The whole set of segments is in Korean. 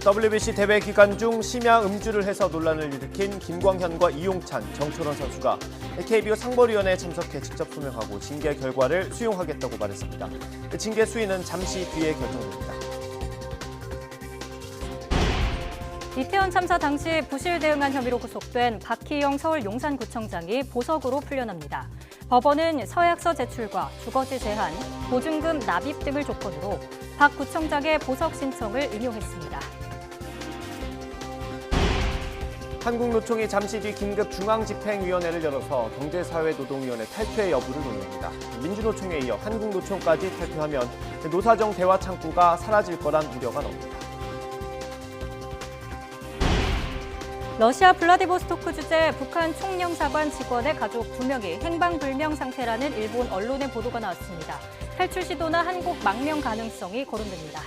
WBC 대회 기간 중 심야 음주를 해서 논란을 일으킨 김광현과 이용찬, 정철원 선수가 KBO 상벌위원회에 참석해 직접 소명하고 징계 결과를 수용하겠다고 말했습니다. 징계 수위는 잠시 뒤에 결정됩니다. 이태원 참사 당시 부실 대응한 혐의로 구속된 박희영 서울 용산구청장이 보석으로 풀려납니다. 법원은 서약서 제출과 주거지 제한, 보증금 납입 등을 조건으로 박 구청장의 보석 신청을 인용했습니다. 한국노총이 잠시 뒤 긴급 중앙집행위원회를 열어서 경제사회노동위원회 탈퇴 여부를 논의합니다. 민주노총에 이어 한국노총까지 탈퇴하면 노사정 대화 창구가 사라질 거란 우려가 나옵니다. 러시아 블라디보스토크 주재 북한 총영사관 직원의 가족 2명이 행방불명 상태라는 일본 언론의 보도가 나왔습니다. 탈출 시도나 한국 망명 가능성이 거론됩니다.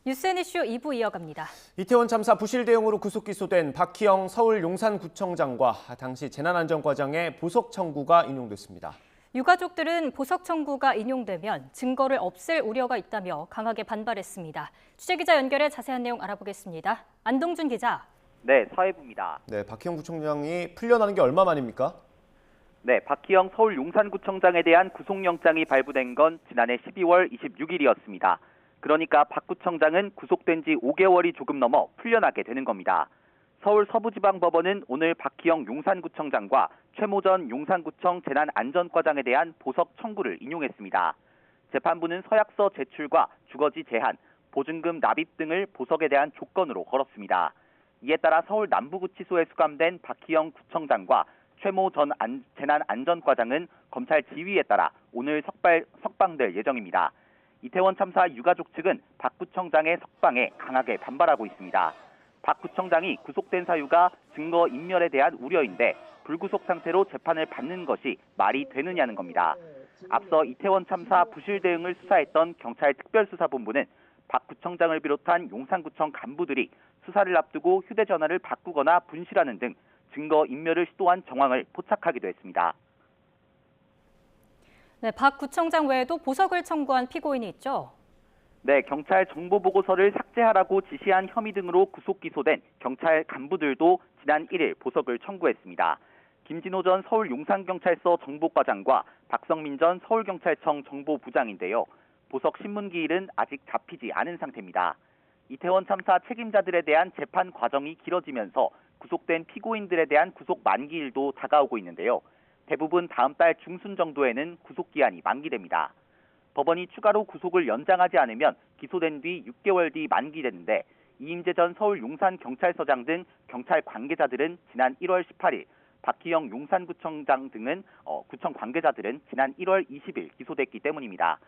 뉴스앤 이슈 2부 이어갑니다. 이태원 참사 부실 대응으로 구속 기소된 박희영 서울 용산구청장과 당시 재난안전과장의 보석 청구가 인용됐습니다. 유가족들은 보석 청구가 인용되면 증거를 없앨 우려가 있다며 강하게 반발했습니다. 취재기자 연결해 자세한 내용 알아보겠습니다. 안동준 기자. 네, 사회부입니다. 네, 박희영 구청장이 풀려나는 게 얼마 만입니까? 네, 박희영 서울 용산구청장에 대한 구속영장이 발부된 건 지난해 12월 26일이었습니다. 그러니까 박 구청장은 구속된 지 5개월이 조금 넘어 풀려나게 되는 겁니다. 서울 서부지방법원은 오늘 박희영 용산구청장과 최모 전 용산구청 재난안전과장에 대한 보석 청구를 인용했습니다. 재판부는 서약서 제출과 주거지 제한, 보증금 납입 등을 보석에 대한 조건으로 걸었습니다. 이에 따라 서울 남부구치소에 수감된 박희영 구청장과 최모 전 재난안전과장은 검찰 지휘에 따라 오늘 석방될 예정입니다. 이태원 참사 유가족 측은 박 구청장의 석방에 강하게 반발하고 있습니다. 박 구청장이 구속된 사유가 증거 인멸에 대한 우려인데 불구속 상태로 재판을 받는 것이 말이 되느냐는 겁니다. 앞서 이태원 참사 부실 대응을 수사했던 경찰 특별수사본부는 박 구청장을 비롯한 용산구청 간부들이 수사를 앞두고 휴대전화를 바꾸거나 분실하는 등 증거 인멸을 시도한 정황을 포착하기도 했습니다. 네, 박 구청장 외에도 보석을 청구한 피고인이 있죠? 네, 경찰 정보보고서를 삭제하라고 지시한 혐의 등으로 구속 기소된 경찰 간부들도 지난 1일 보석을 청구했습니다. 김진호 전 서울 용산경찰서 정보과장과 박성민 전 서울경찰청 정보부장인데요. 보석 신문기일은 아직 잡히지 않은 상태입니다. 이태원 참사 책임자들에 대한 재판 과정이 길어지면서 구속된 피고인들에 대한 구속 만기일도 다가오고 있는데요. 대부분 다음 달 중순 정도에는 구속기한이 만기됩니다. 법원이 추가로 구속을 연장하지 않으면 기소된 뒤 6개월 뒤 만기되는데 이임재 전 서울 용산경찰서장 등 경찰 관계자들은 지난 1월 18일, 박희영 용산구청장 등은 구청 관계자들은 지난 1월 20일 기소됐기 때문입니다.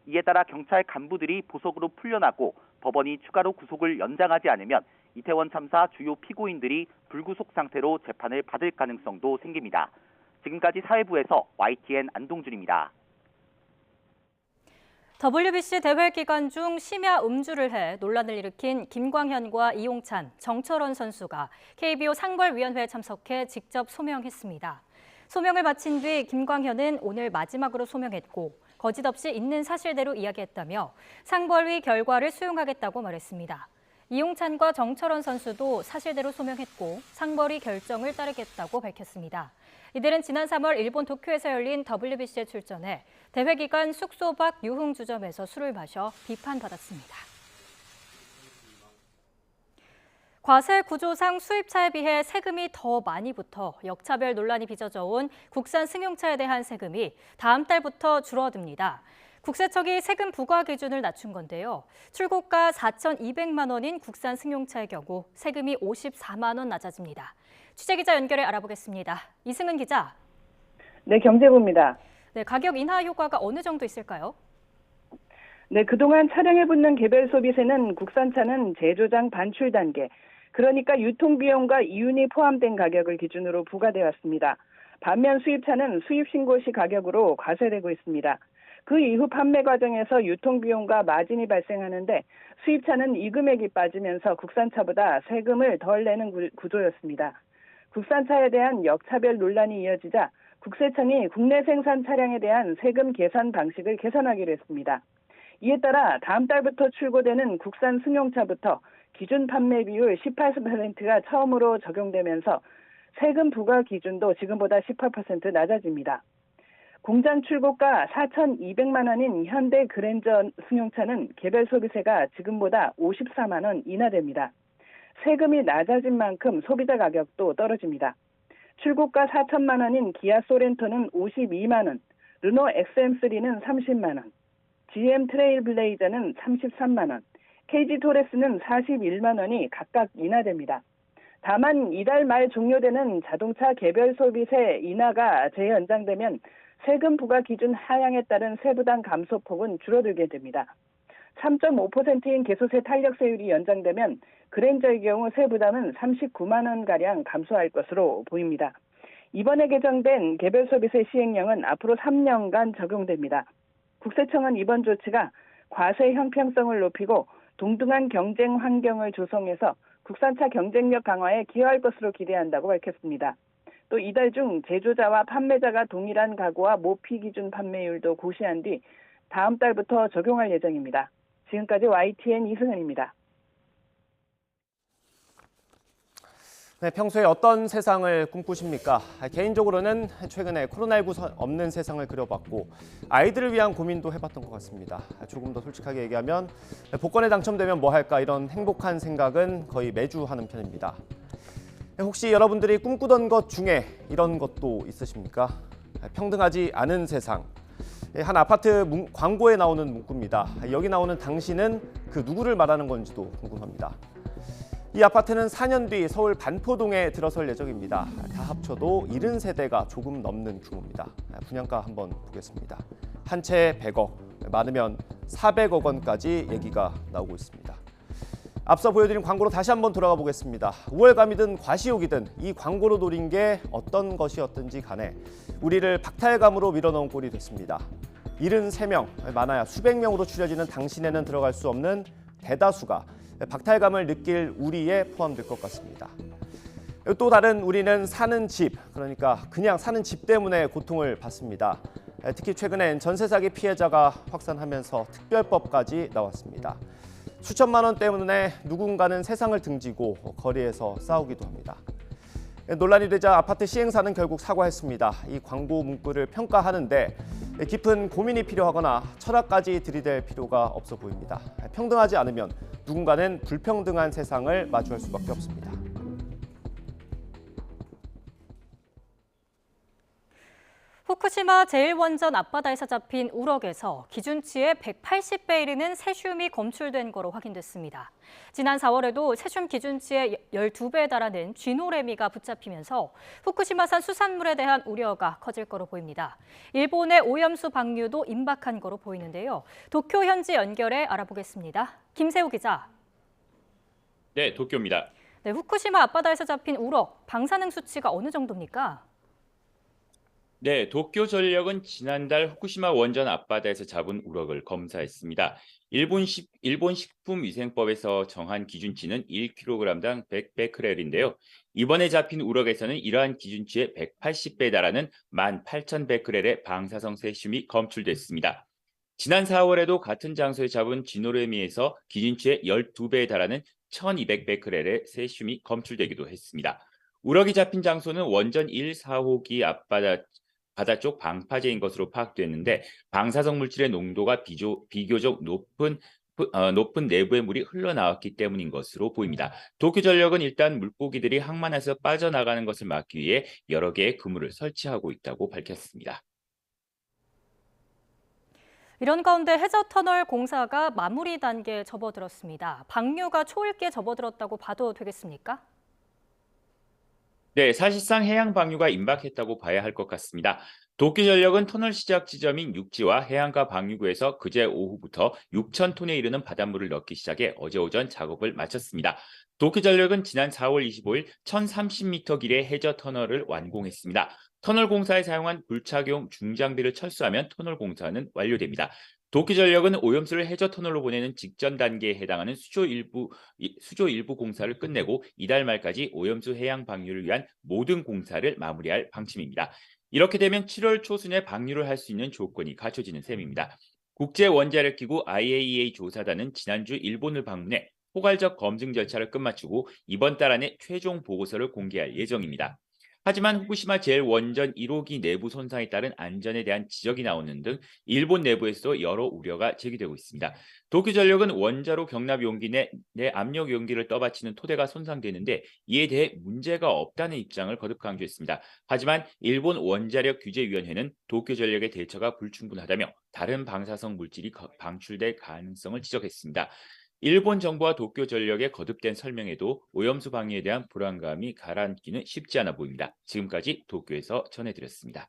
이에 따라 경찰 간부들이 보석으로 풀려나고 법원이 추가로 구속을 연장하지 않으면 이태원 참사 주요 피고인들이 불구속 상태로 재판을 받을 가능성도 생깁니다. 지금까지 사회부에서 YTN 안동준입니다. WBC 대회 기간 중 심야 음주를 해 논란을 일으킨 김광현과 이용찬, 정철원 선수가 KBO 상벌위원회에 참석해 직접 소명했습니다. 소명을 마친 뒤 김광현은 오늘 마지막으로 소명했고 거짓 없이 있는 사실대로 이야기했다며 상벌위 결과를 수용하겠다고 말했습니다. 이용찬과 정철원 선수도 사실대로 소명했고 상벌위 결정을 따르겠다고 밝혔습니다. 이들은 지난 3월 일본 도쿄에서 열린 WBC에 출전해 대회 기간 숙소 밖 유흥주점에서 술을 마셔 비판받았습니다. 과세 구조상 수입차에 비해 세금이 더 많이 붙어 역차별 논란이 빚어져온 국산 승용차에 대한 세금이 다음 달부터 줄어듭니다. 국세청이 세금 부과 기준을 낮춘 건데요. 출고가 4,200만 원인 국산 승용차의 경우 세금이 54만 원 낮아집니다. 취재기자 연결해 알아보겠습니다. 이승은 기자. 네, 경제부입니다. 네, 가격 인하 효과가 어느 정도 있을까요? 네, 그동안 차량에 붙는 개별 소비세는 국산차는 제조장 반출 단계, 그러니까 유통비용과 이윤이 포함된 가격을 기준으로 부과돼 왔습니다. 반면 수입차는 수입 신고 시 가격으로 과세되고 있습니다. 그 이후 판매 과정에서 유통비용과 마진이 발생하는데 수입차는 이 금액이 빠지면서 국산차보다 세금을 덜 내는 구조였습니다. 국산차에 대한 역차별 논란이 이어지자 국세청이 국내 생산 차량에 대한 세금 계산 방식을 개선하기로 했습니다. 이에 따라 다음 달부터 출고되는 국산 승용차부터 기준 판매 비율 18%가 처음으로 적용되면서 세금 부과 기준도 지금보다 18% 낮아집니다. 공장 출고가 4,200만 원인 현대 그랜저 승용차는 개별 소비세가 지금보다 54만 원 인하됩니다. 세금이 낮아진 만큼 소비자 가격도 떨어집니다. 출고가 4천만 원인 기아 소렌토는 52만 원, 르노 XM3는 30만 원, GM 트레일블레이저는 33만 원, KG 토레스는 41만 원이 각각 인하됩니다. 다만 이달 말 종료되는 자동차 개별 소비세 인하가 재연장되면 세금 부과 기준 하향에 따른 세부담 감소폭은 줄어들게 됩니다. 3.5%인 개소세 탄력세율이 연장되면 그랜저의 경우 세부담은 39만 원가량 감소할 것으로 보입니다. 이번에 개정된 개별 소비세 시행령은 앞으로 3년간 적용됩니다. 국세청은 이번 조치가 과세 형평성을 높이고 동등한 경쟁 환경을 조성해서 국산차 경쟁력 강화에 기여할 것으로 기대한다고 밝혔습니다. 또 이달 중 제조자와 판매자가 동일한 가구와 모피 기준 판매율도 고시한 뒤 다음 달부터 적용할 예정입니다. 지금까지 YTN 이승은입니다. 네, 평소에 어떤 세상을 꿈꾸십니까? 개인적으로는 최근에 코로나19 없는 세상을 그려봤고 아이들을 위한 고민도 해봤던 것 같습니다. 조금 더 솔직하게 얘기하면 복권에 당첨되면 뭐 할까 이런 행복한 생각은 거의 매주 하는 편입니다. 혹시 여러분들이 꿈꾸던 것 중에 이런 것도 있으십니까? 평등하지 않은 세상. 한 아파트 광고에 나오는 문구입니다. 여기 나오는 당신은 그 누구를 말하는 건지도 궁금합니다. 이 아파트는 4년 뒤 서울 반포동에 들어설 예정입니다. 다 합쳐도 70세대가 조금 넘는 규모입니다. 분양가 한번 보겠습니다. 한 채에 100억, 많으면 400억 원까지 얘기가 나오고 있습니다. 앞서 보여드린 광고로 다시 한번 돌아가 보겠습니다. 우월감이든 과시욕이든 이 광고로 노린 게 어떤 것이었든지 간에 우리를 박탈감으로 밀어넣은 꼴이 됐습니다. 73명, 많아야 수백 명으로 추려지는 당신에는 들어갈 수 없는 대다수가 박탈감을 느낄 우리에 포함될 것 같습니다. 또 다른 우리는 사는 집, 그러니까 그냥 사는 집 때문에 고통을 받습니다. 특히 최근엔 전세 사기 피해자가 확산하면서 특별법까지 나왔습니다. 수천만 원 때문에 누군가는 세상을 등지고 거리에서 싸우기도 합니다. 논란이 되자 아파트 시행사는 결국 사과했습니다. 이 광고 문구를 평가하는데 깊은 고민이 필요하거나 철학까지 들이댈 필요가 없어 보입니다. 평등하지 않으면 누군가는 불평등한 세상을 마주할 수밖에 없습니다. 후쿠시마 제1원전 앞바다에서 잡힌 우럭에서 기준치의 180배 이르는 세슘이 검출된 거로 확인됐습니다. 지난 4월에도 세슘 기준치의 12배에 달하는 쥐노래미가 붙잡히면서 후쿠시마산 수산물에 대한 우려가 커질 거로 보입니다. 일본의 오염수 방류도 임박한 거로 보이는데요. 도쿄 현지 연결해 알아보겠습니다. 김세우 기자. 네, 도쿄입니다. 네, 후쿠시마 앞바다에서 잡힌 우럭, 방사능 수치가 어느 정도입니까? 네, 도쿄전력은 지난달 후쿠시마 원전 앞바다에서 잡은 우럭을 검사했습니다. 일본 식품위생법에서 정한 기준치는 1kg당 100베크렐인데요. 이번에 잡힌 우럭에서는 이러한 기준치의 180배에 달하는 18,100베크렐의 방사성 세슘이 검출됐습니다. 지난 4월에도 같은 장소에 잡은 쥐노래미에서 기준치의 12배에 달하는 1,200베크렐의 세슘이 검출되기도 했습니다. 우럭이 잡힌 장소는 원전 1, 4호기 바다 쪽 방파제인 것으로 파악됐는데 방사성 물질의 농도가 비교적 높은 내부의 물이 흘러나왔기 때문인 것으로 보입니다. 도쿄전력은 일단 물고기들이 항만에서 빠져나가는 것을 막기 위해 여러 개의 그물을 설치하고 있다고 밝혔습니다. 이런 가운데 해저터널 공사가 마무리 단계에 접어들었습니다. 방류가 초읽기에 접어들었다고 봐도 되겠습니까? 네, 사실상 해양 방류가 임박했다고 봐야 할 것 같습니다. 도쿄전력은 터널 시작 지점인 육지와 해안가 방류구에서 그제 오후부터 6,000톤에 이르는 바닷물을 넣기 시작해 어제 오전 작업을 마쳤습니다. 도쿄전력은 지난 4월 25일 1,030m 길이의 해저 터널을 완공했습니다. 터널 공사에 사용한 불착용 중장비를 철수하면 터널 공사는 완료됩니다. 도쿄전력은 오염수를 해저 터널로 보내는 직전 단계에 해당하는 수조 일부 공사를 끝내고 이달 말까지 오염수 해양 방류를 위한 모든 공사를 마무리할 방침입니다. 이렇게 되면 7월 초순에 방류를 할 수 있는 조건이 갖춰지는 셈입니다. 국제원자력기구 IAEA 조사단은 지난주 일본을 방문해 포괄적 검증 절차를 끝마치고 이번 달 안에 최종 보고서를 공개할 예정입니다. 하지만 후쿠시마 제1원전 1호기 내부 손상에 따른 안전에 대한 지적이 나오는 등 일본 내부에서도 여러 우려가 제기되고 있습니다. 도쿄전력은 원자로 경납 용기 내 압력 용기를 떠받치는 토대가 손상되는데 이에 대해 문제가 없다는 입장을 거듭 강조했습니다. 하지만 일본 원자력 규제위원회는 도쿄전력의 대처가 불충분하다며 다른 방사성 물질이 방출될 가능성을 지적했습니다. 일본 정부와 도쿄전력의 거듭된 설명에도 오염수 방류에 대한 불안감이 가라앉기는 쉽지 않아 보입니다. 지금까지 도쿄에서 전해드렸습니다.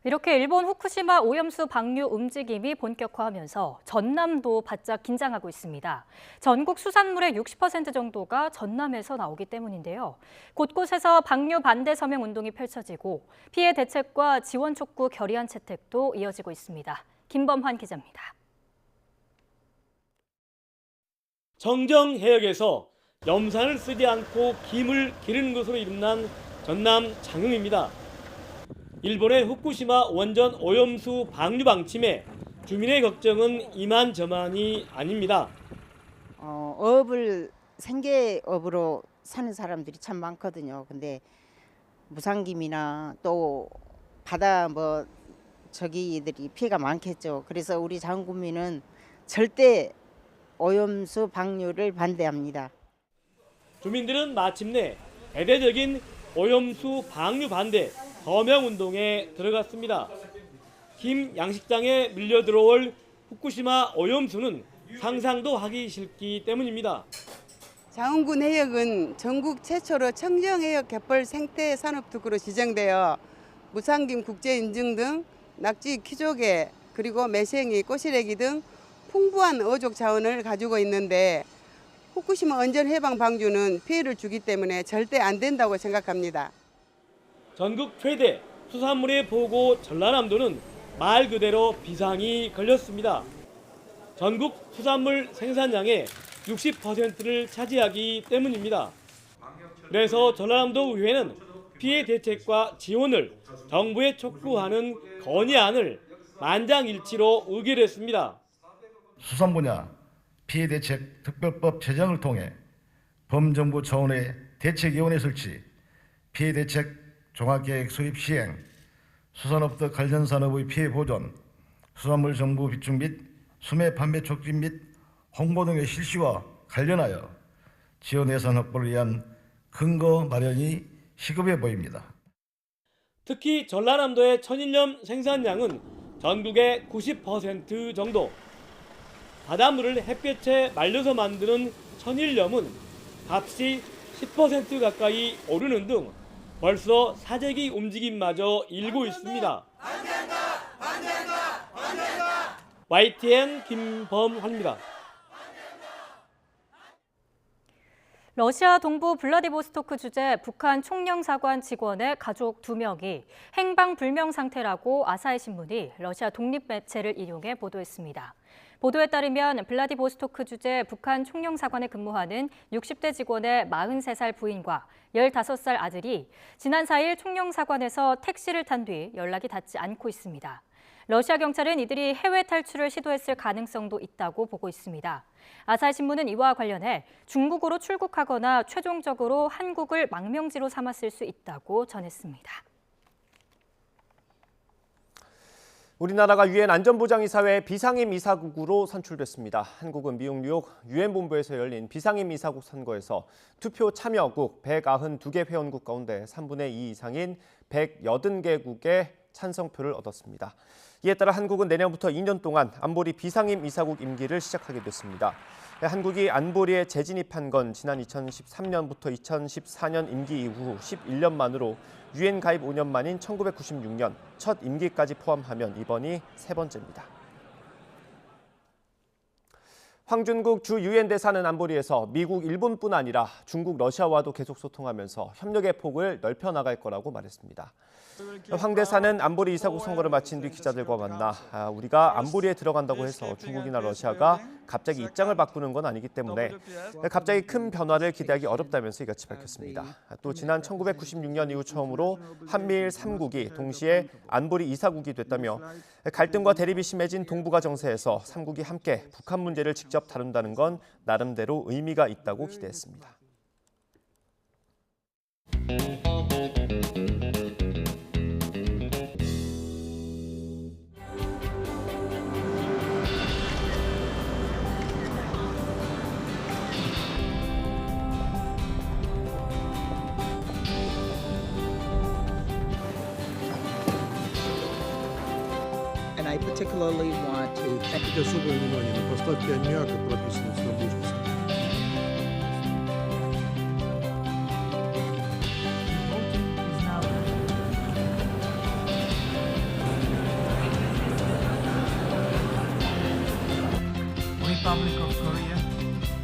이렇게 일본 후쿠시마 오염수 방류 움직임이 본격화하면서 전남도 바짝 긴장하고 있습니다. 전국 수산물의 60% 정도가 전남에서 나오기 때문인데요. 곳곳에서 방류 반대 서명 운동이 펼쳐지고 피해 대책과 지원 촉구 결의안 채택도 이어지고 있습니다. 김범환 기자입니다. 정정해역에서 염산을 쓰지 않고 김을 기르는 것으로 이름난 전남 장흥입니다. 일본의 후쿠시마 원전 오염수 방류 방침에 주민의 걱정은 이만저만이 아닙니다. 업을 생계업으로 사는 사람들이 참 많거든요. 근데 무상김이나 또 바다 저기들이 피해가 많겠죠. 그래서 우리 장군민은 절대 오염수 방류를 반대합니다. 주민들은 마침내 대대적인 오염수 방류 반대 서명 운동에 들어갔습니다. 김 양식장에 밀려 들어올 후쿠시마 오염수는 상상도 하기 싫기 때문입니다. 장흥군 해역은 전국 최초로 청정해역 갯벌 생태 산업특구로 지정되어 무상김 국제인증 등 낙지, 키조개, 그리고 매생이, 꼬시래기 등 풍부한 어족 자원을 가지고 있는데 후쿠시마 원전 해방 방류는 피해를 주기 때문에 절대 안 된다고 생각합니다. 전국 최대 수산물의 보고 전라남도는 말 그대로 비상이 걸렸습니다. 전국 수산물 생산량의 60%를 차지하기 때문입니다. 그래서 전라남도 의회는 피해 대책과 지원을 정부에 촉구하는 건의안을 만장일치로 의결했습니다. 수산 분야 피해 대책 특별법 제정을 통해 범정부 차원의 대책위원회 설치, 피해 대책 종합계획 수립 시행, 수산업과 관련 산업의 피해 보전, 수산물 정보 비축 및 수매 판매 촉진 및 홍보 등의 실시와 관련하여 지원 예산 확보를 위한 근거 마련이 시급해 보입니다. 특히 전라남도의 천일염 생산량은 전국의 90% 정도. 바닷물을 햇볕에 말려서 만드는 천일염은 값이 10% 가까이 오르는 등 벌써 사재기 움직임마저 일고 있습니다. YTN 김범환입니다. 러시아 동부 블라디보스토크 주재 북한 총영사관 직원의 가족 2명이 행방불명 상태라고 아사히 신문이 러시아 독립매체를 인용해 보도했습니다. 보도에 따르면 블라디보스토크 주재 북한 총영사관에 근무하는 60대 직원의 43살 부인과 15살 아들이 지난 4일 총영사관에서 택시를 탄 뒤 연락이 닿지 않고 있습니다. 러시아 경찰은 이들이 해외 탈출을 시도했을 가능성도 있다고 보고 있습니다. 아사히 신문은 이와 관련해 중국으로 출국하거나 최종적으로 한국을 망명지로 삼았을 수 있다고 전했습니다. 우리나라가 유엔 안전보장이사회 비상임 이사국으로 선출됐습니다. 한국은 미국 뉴욕 유엔 본부에서 열린 비상임 이사국 선거에서 투표 참여국 192개 회원국 가운데 3분의 2 이상인 180개국의 찬성표를 얻었습니다. 이에 따라 한국은 내년부터 2년 동안 안보리 비상임 이사국 임기를 시작하게 됐습니다. 한국이 안보리에 재진입한 건 지난 2013년부터 2014년 임기 이후 11년 만으로 유엔 가입 5년 만인 1996년 첫 임기까지 포함하면 이번이 세 번째입니다. 황준국 주 유엔 대사는 안보리에서 미국, 일본뿐 아니라 중국, 러시아와도 계속 소통하면서 협력의 폭을 넓혀 나갈 거라고 말했습니다. 황 대사는 안보리 이사국 선거를 마친 뒤 기자들과 만나 우리가 안보리에 들어간다고 해서 중국이나 러시아가 갑자기 입장을 바꾸는 건 아니기 때문에 갑자기 큰 변화를 기대하기 어렵다면서 이같이 밝혔습니다. 또 지난 1996년 이후 처음으로 한미일 3국이 동시에 안보리 이사국이 됐다며 갈등과 대립이 심해진 동북아 정세에서 3국이 함께 북한 문제를 직접 다룬다는 건 나름대로 의미가 있다고 기대했습니다. I particularly want to thank Я особое внимание на поставки аммиака, прописанных в Стамбульском соглашении. Republic of Korea,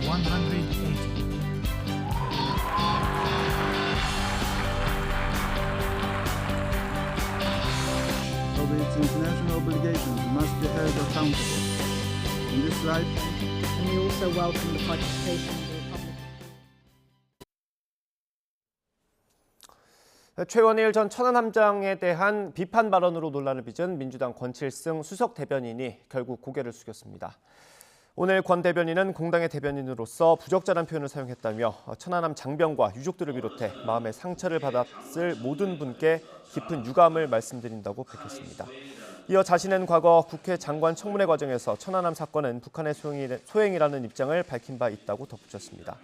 180. Of its international obligations must be held accountable. In this light, And we also welcome the participation of the Republic. 최원일 전 천안함장에 대한 비판 발언으로 논란을 빚은 민주당 권칠승 수석 대변인이 결국 고개를 숙였습니다. 오늘 권 대변인은 공당의 대변인으로서 부적절한 표현을 사용했다며 천안함 장병과 유족들을 비롯해 마음의 상처를 받았을 모든 분께 깊은 유감을 말씀드린다고 밝혔습니다. 이어 자신은 과거 국회 장관 청문회 과정에서 천안함 사건은 북한의 소행이라는 입장을 밝힌 바 있다고 덧붙였습니다.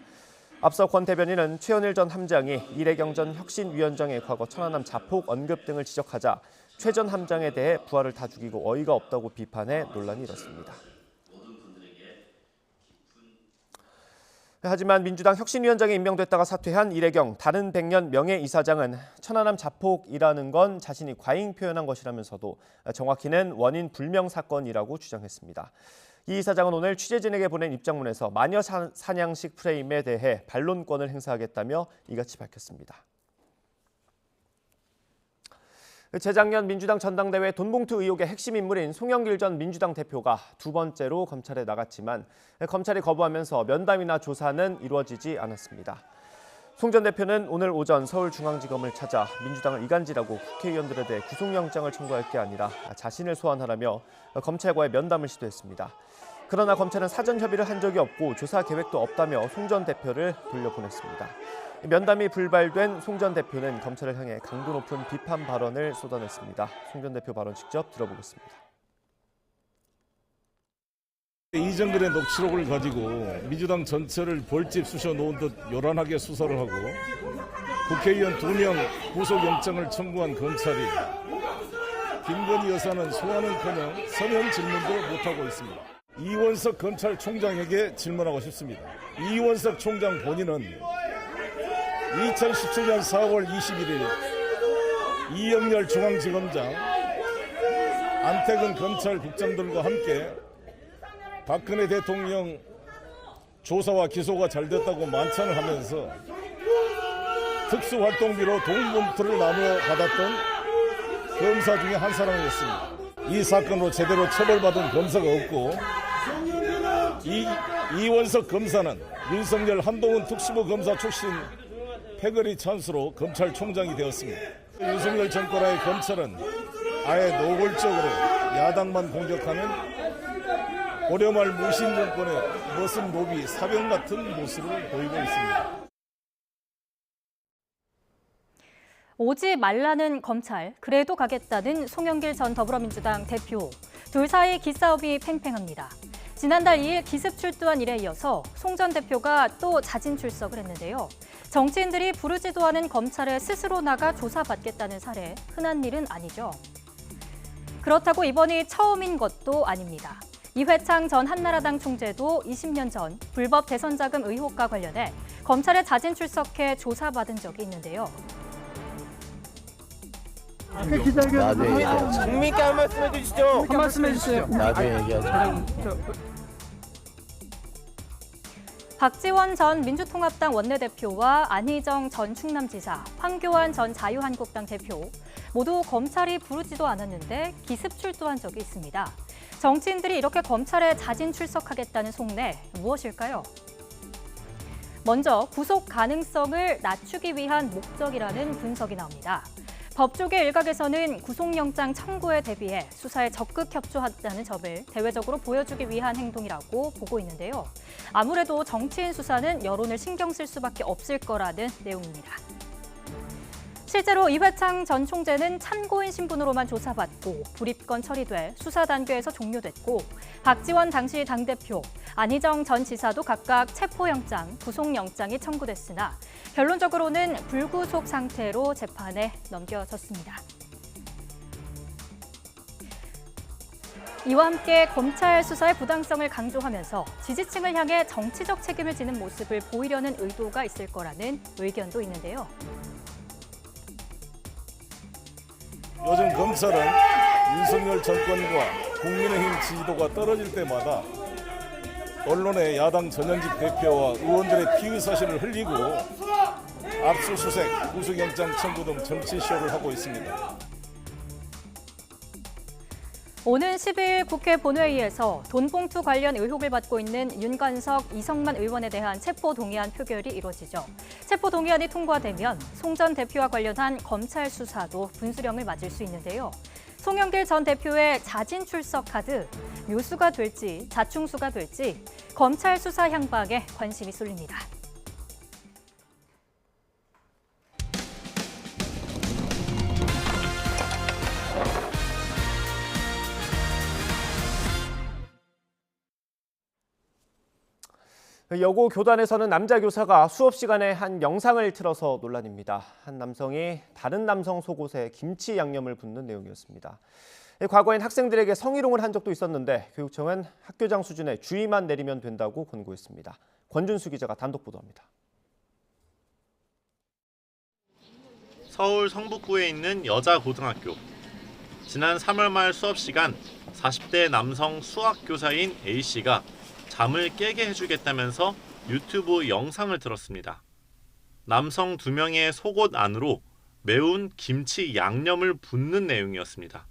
앞서 권 대변인은 최원일 전 함장이 이래경 전 혁신위원장의 과거 천안함 자폭 언급 등을 지적하자 최 전 함장에 대해 부하를 다 죽이고 어이가 없다고 비판해 논란이 일었습니다. 하지만 민주당 혁신위원장에 임명됐다가 사퇴한 이래경 다른 백년 명예이사장은 천안함 자폭이라는 건 자신이 과잉 표현한 것이라면서도 정확히는 원인 불명 사건이라고 주장했습니다. 이 이사장은 오늘 취재진에게 보낸 입장문에서 마녀 사냥식 프레임에 대해 반론권을 행사하겠다며 이같이 밝혔습니다. 재작년 민주당 전당대회 돈봉투 의혹의 핵심 인물인 송영길 전 민주당 대표가 두 번째로 검찰에 나갔지만 검찰이 거부하면서 면담이나 조사는 이루어지지 않았습니다. 송 전 대표는 오늘 오전 서울중앙지검을 찾아 민주당을 이간질하고 국회의원들에 대해 구속영장을 청구할 게 아니라 자신을 소환하라며 검찰과의 면담을 시도했습니다. 그러나 검찰은 사전 협의를 한 적이 없고 조사 계획도 없다며 송 전 대표를 돌려보냈습니다. 면담이 불발된 송 전 대표는 검찰을 향해 강도 높은 비판 발언을 쏟아냈습니다. 송 전 대표 발언 직접 들어보겠습니다. 이정근의 녹취록을 가지고 민주당 전체를 벌집 쑤셔 놓은 듯 요란하게 수사를 하고 국회의원 2명 구속영장을 청구한 검찰이 김건희 여사는 소환은커녕 서면 질문도 못하고 있습니다. 이원석 검찰총장에게 질문하고 싶습니다. 이원석 총장 본인은 2017년 4월 21일 이영렬 중앙지검장, 안태근 검찰국장들과 함께 박근혜 대통령 조사와 기소가 잘 됐다고 만찬을 하면서 특수활동비로 돈봉투를 나누어 받았던 검사 중에 한 사람이었습니다. 이 사건으로 제대로 처벌받은 검사가 없고 이원석 검사는 윤석열 한동훈 특수부 검사 출신 패거리 찬스로 검찰총장이 되었습니다. 윤석열 정권하의 검찰은 아예 노골적으로 야당만 공격하는 고려말 무신 정권의 머슴 노비 사병 같은 모습을 보이고 있습니다. 오지 말라는 검찰, 그래도 가겠다는 송영길 전 더불어민주당 대표. 둘 사이 기싸움이 팽팽합니다. 지난달 2일 기습 출두한 일에 이어서 송 전 대표가 또 자진 출석을 했는데요. 정치인들이 부르지도 않은 검찰에 스스로 나가 조사받겠다는 사례, 흔한 일은 아니죠. 그렇다고 이번이 처음인 것도 아닙니다. 이회창 전 한나라당 총재도 20년 전 불법 대선 자금 의혹과 관련해 검찰에 자진 출석해 조사받은 적이 있는데요. 국민께 한 말씀 해주시죠. 한 말씀 해주세요. 나중에 얘기하죠. 박지원 전 민주통합당 원내대표와 안희정 전 충남지사, 황교안 전 자유한국당 대표 모두 검찰이 부르지도 않았는데 기습 출두한 적이 있습니다. 정치인들이 이렇게 검찰에 자진 출석하겠다는 속내 무엇일까요? 먼저 구속 가능성을 낮추기 위한 목적이라는 분석이 나옵니다. 법조계 일각에서는 구속영장 청구에 대비해 수사에 적극 협조하자는 점을 대외적으로 보여주기 위한 행동이라고 보고 있는데요. 아무래도 정치인 수사는 여론을 신경 쓸 수밖에 없을 거라는 내용입니다. 실제로 이회창 전 총재는 참고인 신분으로만 조사받고 불입건 처리돼 수사 단계에서 종료됐고 박지원 당시 당대표, 안희정 전 지사도 각각 체포영장, 구속영장이 청구됐으나 결론적으로는 불구속 상태로 재판에 넘겨졌습니다. 이와 함께 검찰 수사의 부당성을 강조하면서 지지층을 향해 정치적 책임을 지는 모습을 보이려는 의도가 있을 거라는 의견도 있는데요. 요즘 검찰은 윤석열 정권과 국민의힘 지지도가 떨어질 때마다 언론에 야당 전현직 대표와 의원들의 피의 사실을 흘리고 압수수색, 구속영장 청구 등 정치쇼를 하고 있습니다. 오는 12일 국회 본회의에서 돈봉투 관련 의혹을 받고 있는 윤관석, 이성만 의원에 대한 체포동의안 표결이 이루어지죠. 체포동의안이 통과되면 송 전 대표와 관련한 검찰 수사도 분수령을 맞을 수 있는데요. 송영길 전 대표의 자진 출석 카드, 묘수가 될지 자충수가 될지 검찰 수사 향방에 관심이 쏠립니다. 여고 교단에서는 남자 교사가 수업 시간에 한 영상을 틀어서 논란입니다. 한 남성이 다른 남성 속옷에 김치 양념을 붓는 내용이었습니다. 과거엔 학생들에게 성희롱을 한 적도 있었는데 교육청은 학교장 수준의 주의만 내리면 된다고 권고했습니다. 권준수 기자가 단독 보도합니다. 서울 성북구에 있는 여자고등학교. 지난 3월 말 수업 시간 40대 남성 수학교사인 A씨가 잠을 깨게 해주겠다면서 유튜브 영상을 틀었습니다. 남성 2명의 속옷 안으로 매운 김치 양념을 붓는 내용이었습니다.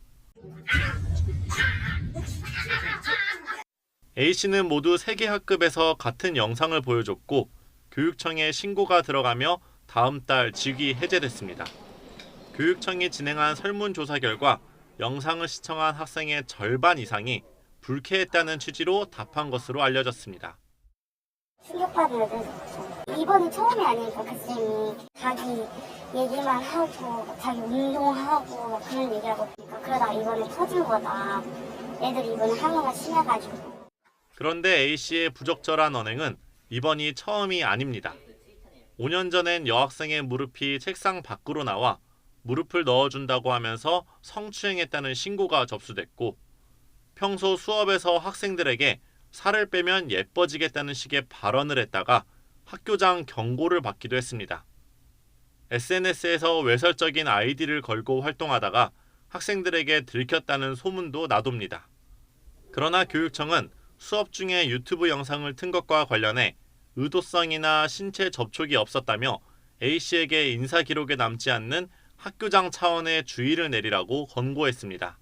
A씨는 모두 3개 학급에서 같은 영상을 보여줬고 교육청에 신고가 들어가며 다음 달 직위 해제됐습니다. 교육청이 진행한 설문조사 결과 영상을 시청한 학생의 절반 이상이 불쾌했다는 취지로 답한 것으로 알려졌습니다. 충격받은 애들 이번이 처음이 아니니까 교수님이 자기 얘기만 하고 자기 운동하고 그런 얘기하고 그러다 이번에 터진 거다. 애들이 이번에 항의가 심해가지고. 그런데 A씨의 부적절한 언행은 이번이 처음이 아닙니다. 5년 전엔 여학생의 무릎이 책상 밖으로 나와 무릎을 넣어준다고 하면서 성추행했다는 신고가 접수됐고 평소 수업에서 학생들에게 살을 빼면 예뻐지겠다는 식의 발언을 했다가 학교장 경고를 받기도 했습니다. SNS에서 외설적인 아이디를 걸고 활동하다가 학생들에게 들켰다는 소문도 나돕니다. 그러나 교육청은 수업 중에 유튜브 영상을 튼 것과 관련해 의도성이나 신체 접촉이 없었다며 A씨에게 인사 기록에 남지 않는 학교장 차원의 주의를 내리라고 권고했습니다.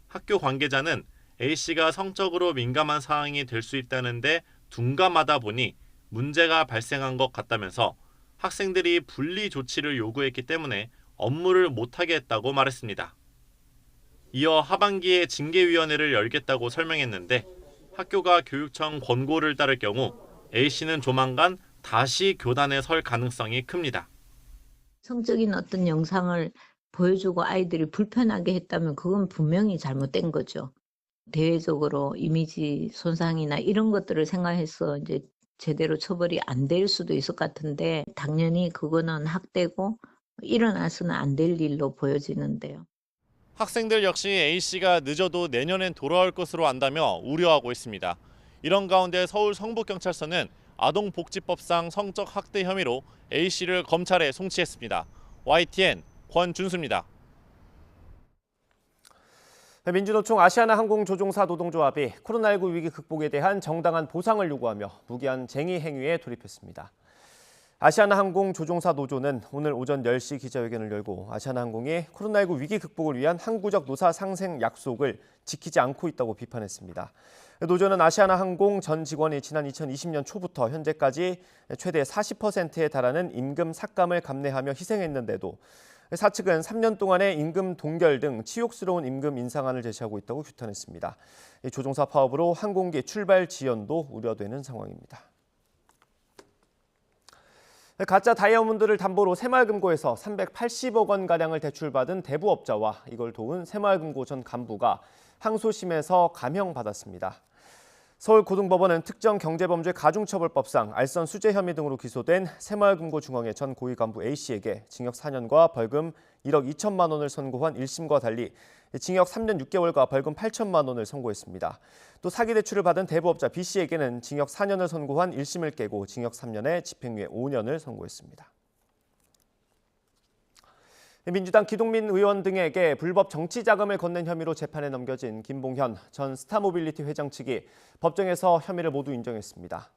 학교 관계자는 A씨가 성적으로 민감한 사항이 될 수 있다는데 둔감하다 보니 문제가 발생한 것 같다면서 학생들이 분리 조치를 요구했기 때문에 업무를 못하게 했다고 말했습니다. 이어 하반기에 징계위원회를 열겠다고 설명했는데 학교가 교육청 권고를 따를 경우 A씨는 조만간 다시 교단에 설 가능성이 큽니다. 성적인 어떤 영상을 보여주고 아이들이 불편하게 했다면 그건 분명히 잘못된 거죠. 대외적으로 이미지 손상이나 이런 것들을 생각해서 이제 제대로 처벌이 안 될 수도 있을 것 같은데 당연히 그거는 학대고 일어나서는 안 될 일로 보여지는데요. 학생들 역시 A씨가 늦어도 내년엔 돌아올 것으로 안다며 우려하고 있습니다. 이런 가운데 서울 성북경찰서는 아동복지법상 성적 학대 혐의로 A씨를 검찰에 송치했습니다. YTN 권준수입니다. 민주노총 아시아나항공 조종사 노동조합이 코로나19 위기 극복에 대한 정당한 보상을 요구하며 무기한 쟁의 행위에 돌입했습니다. 아시아나항공 조종사 노조는 오늘 오전 10시 기자회견을 열고 아시아나항공이 코로나19 위기 극복을 위한 항구적 노사 상생 약속을 지키지 않고 있다고 비판했습니다. 노조는 아시아나항공 전 직원이 지난 2020년 초부터 현재까지 최대 40%에 달하는 임금 삭감을 감내하며 희생했는데도 사측은 3년 동안의 임금 동결 등 치욕스러운 임금 인상안을 제시하고 있다고 규탄했습니다. 조종사 파업으로 항공기 출발 지연도 우려되는 상황입니다. 가짜 다이아몬드를 담보로 새마을금고에서 380억 원가량을 대출받은 대부업자와 이걸 도운 새마을금고 전 간부가 항소심에서 감형받았습니다. 서울고등법원은 특정경제범죄 가중처벌법상 알선 수재 혐의 등으로 기소된 새마을금고 중앙회 전 고위 간부 A씨에게 징역 4년과 벌금 1억 2천만 원을 선고한 1심과 달리 징역 3년 6개월과 벌금 8천만 원을 선고했습니다. 또 사기 대출을 받은 대부업자 B씨에게는 징역 4년을 선고한 1심을 깨고 징역 3년에 집행유예 5년을 선고했습니다. 민주당 기동민 의원 등에게 불법 정치 자금을 건넨 혐의로 재판에 넘겨진 김봉현 전 스타모빌리티 회장 측이 법정에서 혐의를 모두 인정했습니다.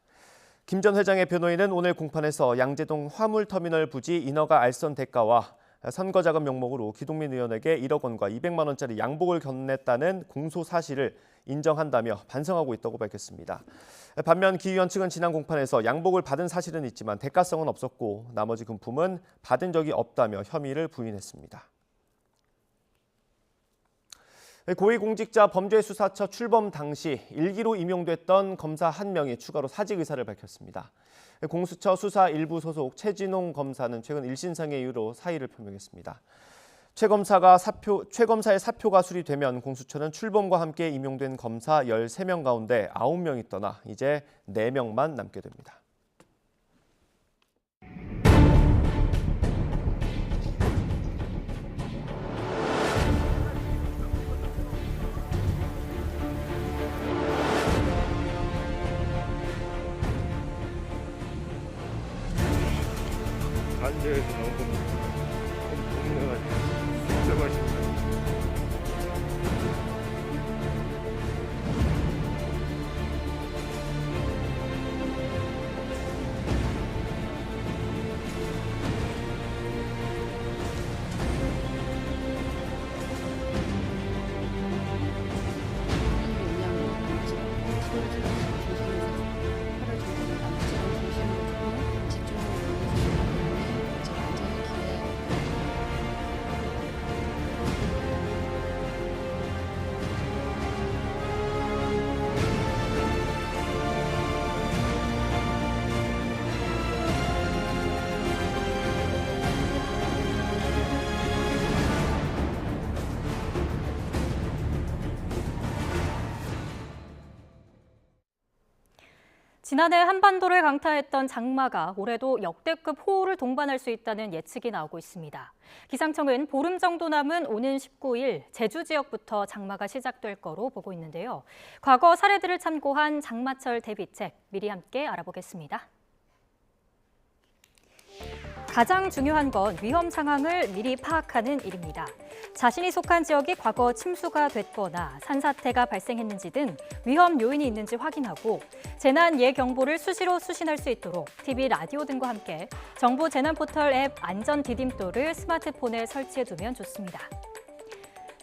김 전 회장의 변호인은 오늘 공판에서 양재동 화물터미널 부지 인허가 알선 대가와 선거자금 명목으로 기동민 의원에게 1억 원과 200만 원짜리 양복을 건넸다는 공소 사실을 인정한다며 반성하고 있다고 밝혔습니다. 반면 기 의원 측은 지난 공판에서 양복을 받은 사실은 있지만 대가성은 없었고 나머지 금품은 받은 적이 없다며 혐의를 부인했습니다. 고위공직자 범죄수사처 출범 당시 1기로 임용됐던 검사 1명이 추가로 사직 의사를 밝혔습니다. 공수처 수사 1부 소속 최진홍 검사는 최근 1신상의 이유로 사의를 표명했습니다. 최 검사의 사표가 수리되면 공수처는 출범과 함께 임용된 검사 13명 가운데 9명이 떠나 이제 4명만 남게 됩니다. 관제에서 너무 고민해가지고 복잡하십니다. 지난해 한반도를 강타했던 장마가 올해도 역대급 호우를 동반할 수 있다는 예측이 나오고 있습니다. 기상청은 보름 정도 남은 오는 19일 제주 지역부터 장마가 시작될 거로 보고 있는데요. 과거 사례들을 참고한 장마철 대비책 미리 함께 알아보겠습니다. 가장 중요한 건 위험 상황을 미리 파악하는 일입니다. 자신이 속한 지역이 과거 침수가 됐거나 산사태가 발생했는지 등 위험 요인이 있는지 확인하고 재난 예경보를 수시로 수신할 수 있도록 TV, 라디오 등과 함께 정부 재난 포털 앱 안전 디딤돌을 스마트폰에 설치해두면 좋습니다.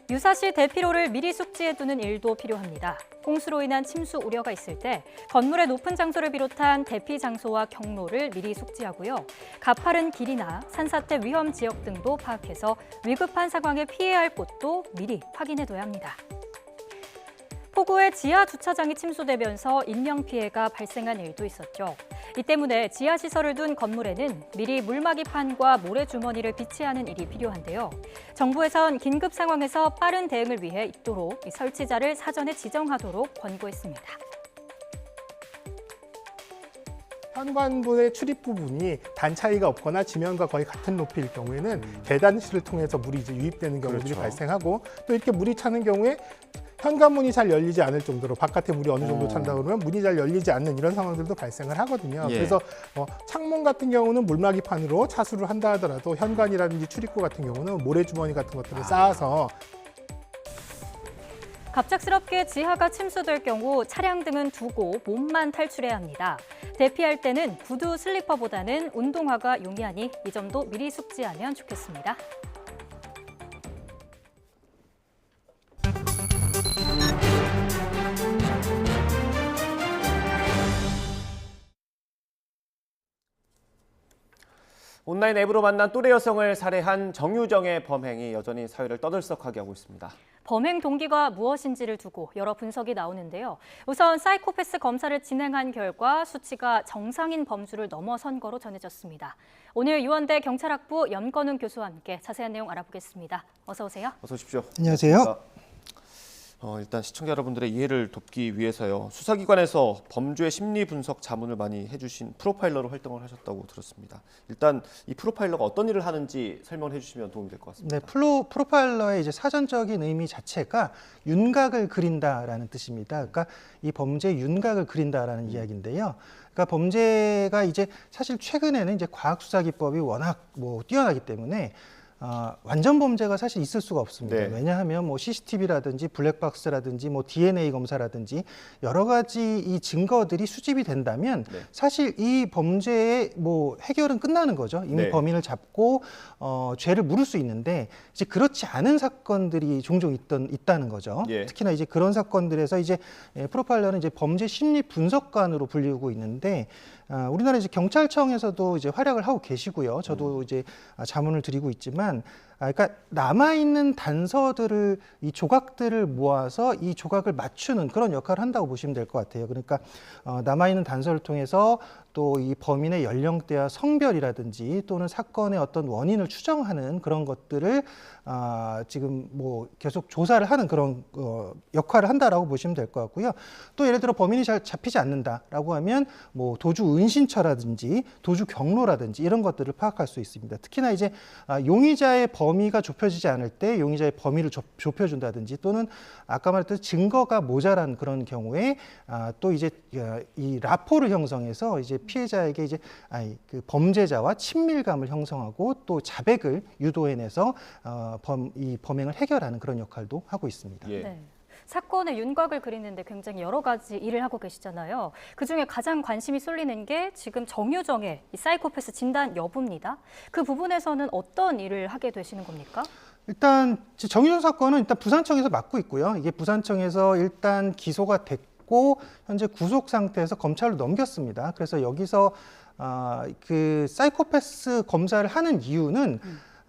유사시 대피로를 미리 숙지해두는 일도 필요합니다. 홍수로 인한 침수 우려가 있을 때 건물의 높은 장소를 비롯한 대피 장소와 경로를 미리 숙지하고요. 가파른 길이나 산사태 위험 지역 등도 파악해서 위급한 상황에 피해야 할 곳도 미리 확인해둬야 합니다. 폭우에 지하 주차장이 침수되면서 인명피해가 발생한 일도 있었죠. 이 때문에 지하시설을 둔 건물에는 미리 물막이판과 모래주머니를 비치하는 일이 필요한데요. 정부에선 긴급 상황에서 빠른 대응을 위해 있도록 설치자를 사전에 지정하도록 권고했습니다. 현관부의 출입 부분이 단 차이가 없거나 지면과 거의 같은 높이일 경우에는 계단실을 통해서 물이 이제 유입되는 경우들이 발생하고 또 이렇게 물이 차는 경우에 현관문이 잘 열리지 않을 정도로 바깥에 물이 어느 정도 찬다 그러면 문이 잘 열리지 않는 이런 상황들도 발생을 하거든요. 그래서 창문 같은 경우는 물막이판으로 차수를 한다 하더라도 현관이라든지 출입구 같은 경우는 모래주머니 같은 것들을 쌓아서 갑작스럽게 지하가 침수될 경우 차량 등은 두고 몸만 탈출해야 합니다. 대피할 때는 구두 슬리퍼보다는 운동화가 용이하니 이 점도 미리 숙지하면 좋겠습니다. 온라인 앱으로 만난 또래 여성을 살해한 정유정의 범행이 여전히 사회를 떠들썩하게 하고 있습니다. 범행 동기가 무엇인지를 두고 여러 분석이 나오는데요. 우선 사이코패스 검사를 진행한 결과 수치가 정상인 범주를 넘어선 거로 전해졌습니다. 오늘 유원대 경찰학부 연건웅 교수와 함께 자세한 내용 알아보겠습니다. 어서 오세요. 어서 오십시오. 안녕하세요. 일단 시청자 여러분들의 이해를 돕기 위해서요. 수사기관에서 범죄 심리 분석 자문을 많이 해주신 프로파일러로 활동을 하셨다고 들었습니다. 일단 이 프로파일러가 어떤 일을 하는지 설명을 해주시면 도움이 될 것 같습니다. 네, 프로파일러의 이제 사전적인 의미 자체가 윤곽을 그린다라는 뜻입니다. 그러니까 이 범죄의 윤곽을 그린다라는 이야기인데요. 그러니까 범죄가 이제 사실 최근에는 이제 과학 수사 기법이 워낙 뛰어나기 때문에 완전 범죄가 사실 있을 수가 없습니다. 네. 왜냐하면 CCTV라든지 블랙박스라든지 DNA 검사라든지 여러 가지 이 증거들이 수집이 된다면 네. 사실 이 범죄의 해결은 끝나는 거죠. 이미 네. 범인을 잡고 죄를 물을 수 있는데 이제 그렇지 않은 사건들이 종종 있다는 거죠. 예. 특히나 이제 그런 사건들에서 이제 프로파일러는 이제 범죄 심리 분석관으로 불리고 있는데 우리나라 이제 경찰청에서도 이제 활약을 하고 계시고요. 저도 이제 자문을 드리고 있지만, 그러니까 남아 있는 단서들을 이 조각들을 모아서 이 조각을 맞추는 그런 역할을 한다고 보시면 될 것 같아요. 그러니까 남아 있는 단서를 통해서 또 이 범인의 연령대와 성별이라든지 또는 사건의 어떤 원인을 추정하는 그런 것들을 지금 계속 조사를 하는 그런 역할을 한다라고 보시면 될 것 같고요. 또 예를 들어 범인이 잘 잡히지 않는다라고 하면 도주 은신처라든지 도주 경로라든지 이런 것들을 파악할 수 있습니다. 특히나 이제 용의자의 범위가 좁혀지지 않을 때 용의자의 범위를 좁혀준다든지 또는 아까 말했듯이 증거가 모자란 그런 경우에 또 이제 이 라포를 형성해서 이제 피해자에게 이제 그 범죄자와 친밀감을 형성하고 또 자백을 유도해내서 이 범행을 해결하는 그런 역할도 하고 있습니다. 예. 네. 사건의 윤곽을 그리는데 굉장히 여러 가지 일을 하고 계시잖아요. 그중에 가장 관심이 쏠리는 게 지금 정유정의 이 사이코패스 진단 여부입니다. 그 부분에서는 어떤 일을 하게 되시는 겁니까? 일단 정유정 사건은 일단 부산청에서 맡고 있고요. 이게 부산청에서 일단 기소가 됐고 현재 구속 상태에서 검찰로 넘겼습니다. 그래서 여기서 그 사이코패스 검사를 하는 이유는